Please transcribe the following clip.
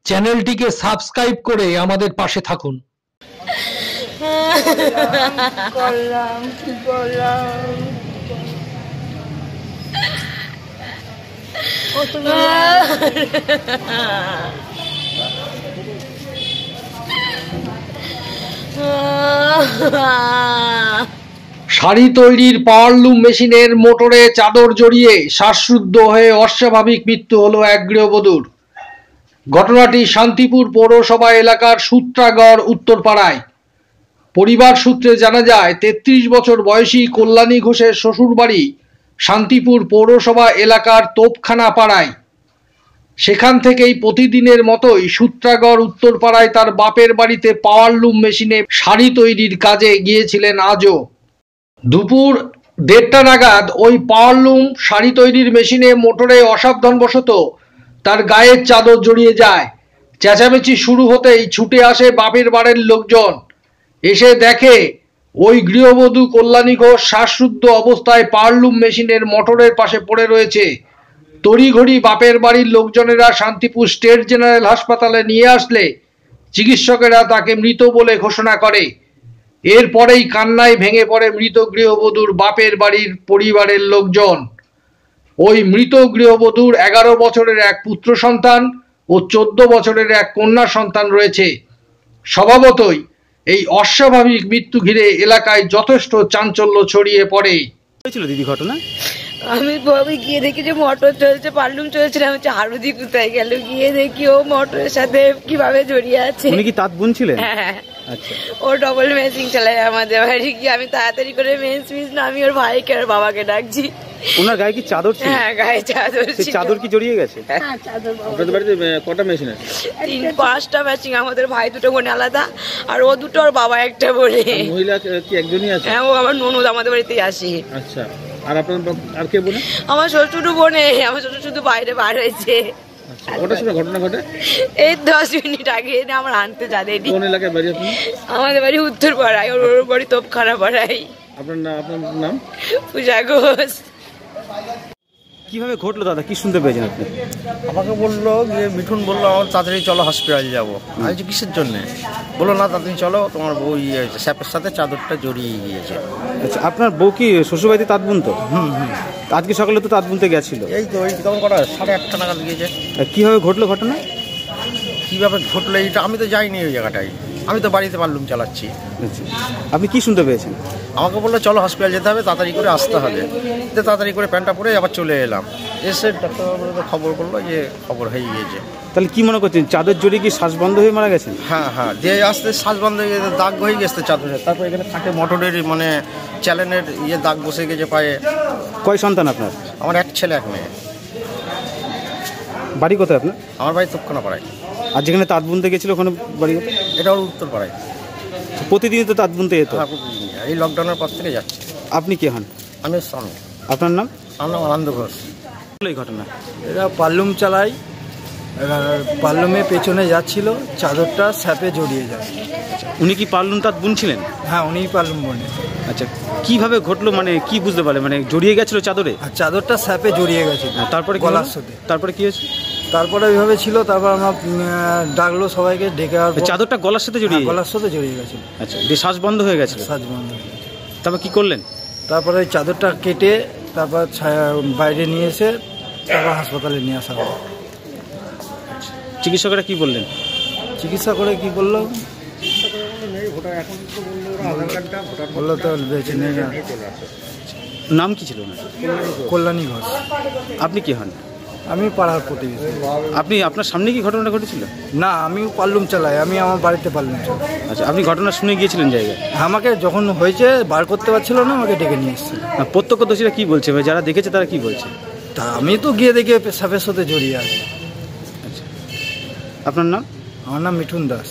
চ্যানেলটিকে সাবস্ক্রাইব করে আমাদের পাশে থাকুন। করলাম কি করলাম শাড়ি তৈরির পাওয়ারলুম মেশিনের মোটরে চাদর জড়িয়ে শ্বাসরুদ্ধ হয়ে অস্বাভাবিক মৃত্যু হলো এক গৃহবধূর। ঘটনাটি শান্তিপুর পৌরসভা এলাকার সূত্রাগড় উত্তরপাড়ায়। পরিবার সূত্রে জানা যায় ৩৩ বছর বয়সী কল্যাণী ঘোষের শ্বশুরবাড়ি শান্তিপুর পৌরসভা এলাকার তোপখানা পাড়ায়। সেখান থেকেই প্রতিদিনের মতোই সূত্রাগড় উত্তরপাড়ায় তার বাপের বাড়িতে পাওয়ারলুম মেশিনে শাড়ি তৈরির কাজে গিয়েছিলেন আজও। দুপুর ১:৩০ নাগাদ ওই পাওয়ারলুম শাড়ি তৈরির মেশিনে মোটরে অসাবধানবশত তার গায়ের চাদর জড়িয়ে যায়। চেঁচামেচি শুরু হতেই ছুটে আসে বাপের বাড়ির লোকজন। এসে দেখে ওই গৃহবধূ কল্যাণী ঘোষ শ্বাসরুদ্ধ অবস্থায় পাওয়ারলুম মেশিনের মোটরের পাশে পড়ে রয়েছে। তড়িঘড়ি বাপের বাড়ির লোকজনেরা শান্তিপুর স্টেট জেনারেল হাসপাতালে নিয়ে আসলে চিকিৎসকেরা তাকে মৃত বলে ঘোষণা করে। এরপরেই কান্নায় ভেঙে পড়ে মৃত গৃহবধূর বাপের বাড়ির পরিবারের লোকজন। ওই মৃত গৃহবধূর ১১ বছরের এক পুত্র সন্তান ও ১৪ বছরের এক কন্যা সন্তান রয়েছে। স্বভাবতই এই অস্বাভাবিক মৃত্যু ঘিরে এলাকায় যথেষ্ট চাঞ্চল্য ছড়িয়ে পড়ে। হয়েছিল দিদি ঘটনা? আমি গিয়ে দেখি যে মোটর চলছে, পারলুম চলছে না। হচ্ছে হারুদি কোথায় গেল, গিয়ে দেখি ও মোটরের সাথে কিভাবে জড়িয়ে আছে। উনি কি তাঁত বুনছিলেন? হ্যাঁ, আচ্ছা। ও ডবল মেশিন চালায় আমাদের বাড়ি। গিয়ে আমি তাড়াতাড়ি করে মেশিন আমি ওর ভাইকে আর বাবাকে ডাকছি। ওনার গায়ে কি চাদর ছিল? হ্যাঁ, গায়ে চাদর ছিল। চাদর কি জড়িয়ে গেছে? হ্যাঁ, চাদর। আপনাদের বাড়িতে কটা মেশিন আছে? ৩-৫টা মেশিন। আমাদের ভাই দুটো বোন আলাদা, আর ও দুটো আর বাবা একটা বলে। মহিলা কি একজনই আছে? হ্যাঁ, ও আমার ননদ আমাদের বাড়িতেই আসে। আচ্ছা। আর আপনার আর কে বোন? আমার শ্বশুর বোনে। আমার শ্বশুর শুধু বাইরে বার হয়েছে। কটার সময় ঘটনা ঘটে? এই ১০ মিনিট আগে আমার আনতে যাদেনি। কোন এলাকায় বাড়ি আপনার? আমাদের বাড়ি উত্তরপাড়ায়, ওর বাড়ি তোপখানা পাড়ায়। আপনার নাম? পূজা ঘোষ। কিভাবে ঘটলো দাদা, কি শুনতে পেয়েছেন আপনি? আমাকে বললো যে মিঠুন বললো আমার তাড়াতাড়ি চলো হসপিটাল যাবো। আমি যে কিসের জন্যে? বললো না তাড়াতাড়ি চলো, তোমার বউ হয়েছে, স্যাপের সাথে চাদরটা জড়িয়ে গিয়েছে। আচ্ছা, আপনার বউ কি শ্বশুরবাড়িতে তাঁত বুনতো? আজকে সকালে তো তাঁত বুনতে গেছিল। এই তো তখন কটা 8:30 নাগাদ গিয়েছে। কিভাবে ঘটলো ঘটনা? কীভাবে ঘটলো এইটা আমি তো যাইনি ওই জায়গাটায়। আমি তো বাড়িতে পারলুম চালাচ্ছি। আচ্ছা, আপনি কি শুনতে পেয়েছেন? আমাকে বললো চলো হসপিটাল যেতে হবে, তাড়াতাড়ি করে আসতে হবে। তো তাড়াতাড়ি করে প্যান্টটা পরে আবার চলে এলাম। এসে ডাক্তারবাবুকে খবর করলো যে খবর হয়ে গিয়েছে। তাহলে কি মনে করছেন, চাদর জড়িয়ে কি শ্বাস বন্ধ হয়ে মারা গেছেন? হ্যাঁ, দিয়ে আসতে শ্বাস বন্ধ হয়ে গেছে, দাগ হয়ে গেছে চাদরে। তারপর এখানে থাকে মোটরের মানে চ্যালেনের দাগ বসে গেছে পায়ে। কয় সন্তান আপনার? আমার এক ছেলে এক মেয়ে। বাড়ি কোথায় আপনার? আমার বাড়ি তোপখানা পাড়ায়। আর যেখানে তাঁত বুনতে গেছিল ওখানে বাড়ি? এটা ওর উত্তর পাড়ায়। প্রতিদিনই তো তাঁত বুনতে যেত? হ্যাঁ, প্রতিদিন। এই লকডাউনের পর থেকে যাচ্ছে। আপনি কে হন? আমি স্বামী। আপনার নাম? আমার নাম আনন্দ ঘোষ। এই ঘটনা এরা পাল্লুম চালায়, পাল্লুমে পেছনে যাচ্ছিল, চাদরটা স্যাপে জড়িয়ে যায়। উনি কি পাল্লুম তাঁত বুনছিলেন? হ্যাঁ, উনিই পাল্লুম বোনে। আচ্ছা, কিভাবে ঘটলো মানে কি বুঝতে পারলে? মানে জড়িয়ে গেছিল চাদরে? আর চাদরটা স্যাপে জড়িয়ে গেছে। তারপরে গলার সাথে। তারপরে কি হয়েছে? তারপরে ওইভাবে ছিল। তারপর আমার ডাকলো সবাইকে, ডেকে আর চাদরটা গলার সাথে জড়িয়ে? গলার সাথে জড়িয়ে গেছে। আচ্ছা, দিয়ে শ্বাস বন্ধ হয়ে গেছে? শ্বাস বন্ধ হয়ে গেছে। তারপর কি করলেন? তারপরে ওই চাদরটা কেটে তারপর বাইরে নিয়ে এসে তারপর হাসপাতালে নিয়ে আসা হলো। চিকিৎসকেরা কি বললেন? চিকিৎসা করে কি বললো? বললো তো বেঁচে নেই না। নাম কি ছিল না? কল্যাণী ঘোষ। আপনি কি হন? আমি পাড়ার প্রতিবেশী। আপনি আপনার সামনে কি ঘটনা ঘটেছিল? না, আমি পাল্লুম চালাই, আমি আমার বাড়িতে পাল্লুম চালাই। আচ্ছা, আপনি ঘটনা শুনে গিয়েছিলেন জায়গায়? আমাকে যখন হয়েছে বার করতে পারছিল না, আমাকে ডেকে নিয়ে এসেছিল। প্রত্যক্ষদর্শীরা কি বলছে, যারা দেখেছে তারা কি বলছে? তা আমি তো গিয়ে দেখি সাপের সাথে জড়িয়ে আছি। আচ্ছা, আপনার নাম? আমার নাম মিঠুন দাস।